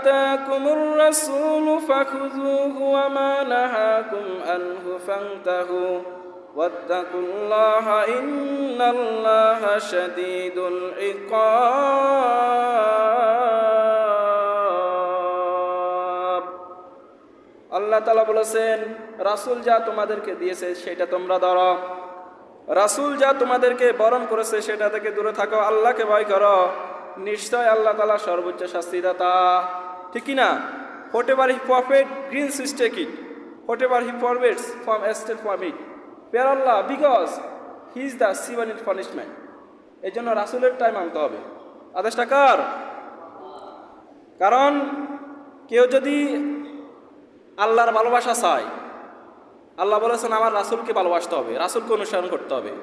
আতাকুমুর রাসূলু ফাখুযুহু ওয়া মা নাহাকুম আনহু ফান্তাহু ওয়াত্তাকুল্লাহা ইন্নাল্লাহা শাদীদুল ইকাব। আল্লাহ তাআলা বলেছেন, রাসূল যা তোমাদেরকে দিয়েছে সেটা তোমরা ধরো, রাসূল যা তোমাদেরকে বরণ করেছে সেটা থেকে দূরে থাকো, আল্লাহকে ভয় করো, নিশ্চয় আল্লাহ তাআলা সর্বোচ্চ শাস্তিদাতা। ঠিক কি না? Whatever he prophet greens with take it, whatever he forbids from estate from it, fear Allah because he is the civil punishment. এই জন্য রাসূলের টাইম আনতে হবে। আদেশটা কার? কারণ কেউ যদি আল্লাহর ভালোবাসা চায়, আল্লাহ বলেছেন আমার রাসূলকে ভালোবাসতে হবে, রাসূলকে অনুসরণ করতে হবে।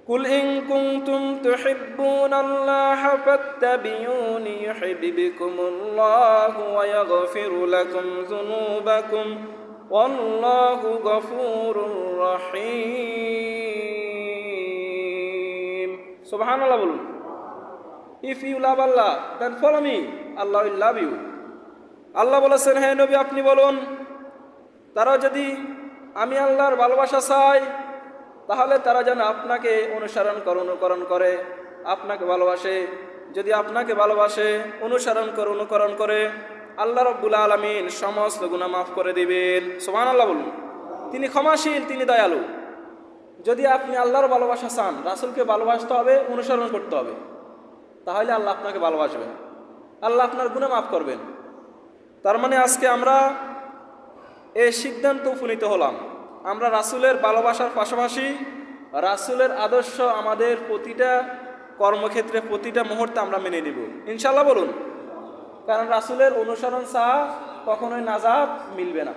কুল ইন কুনতুম তুহিব্বুনাল্লাহা ফাত্তাবিউনি ইউহিব্বুকুমুল্লাহু ওয়া ইয়াগফির লাকুম যুনুবাকুম ওয়াল্লাহু গফুরুর রহিম। সুবহানাল্লাহ বলুন। If you love Allah then follow me, Allah will love you. আল্লাহ বলেছেন, হে নবী আপনি বলুন, তারা যদি আমি আল্লাহর ভালোবাসা চাই তাহলে তারা যেন আপনাকে অনুকরণ করে, আপনাকে ভালোবাসে। যদি আপনাকে ভালোবাসে, অনুকরণ করে, আল্লাহ রাব্বুল আলামিন সমস্ত গুনাহ মাফ করে দিবেন। সুবহানাল্লাহ বলুন। তিনি ক্ষমাশীল, তিনি দয়ালু। যদি আপনি আল্লাহর ভালোবাসা চান, রাসূলকে ভালোবাসতে হবে, অনুসরণ করতে হবে, তাহলে আল্লাহ আপনাকে ভালোবাসবেন, আল্লাহ আপনার গুনাহ মাফ করবেন। তার মানে আজকে আমরা এই সিদ্ধান্ত উপনীত হলাম, আমরা রাসূলের ভালোবাসার পাশাপাশি রাসূলের আদর্শ আমাদের প্রতিটা কর্মক্ষেত্রে, প্রতিটা মুহূর্তে আমরা মেনে নিব ইনশাআল্লাহ বলুন। কারণ রাসূলের অনুসরণ ছাড়া কখনোই নাজাত মিলবে না।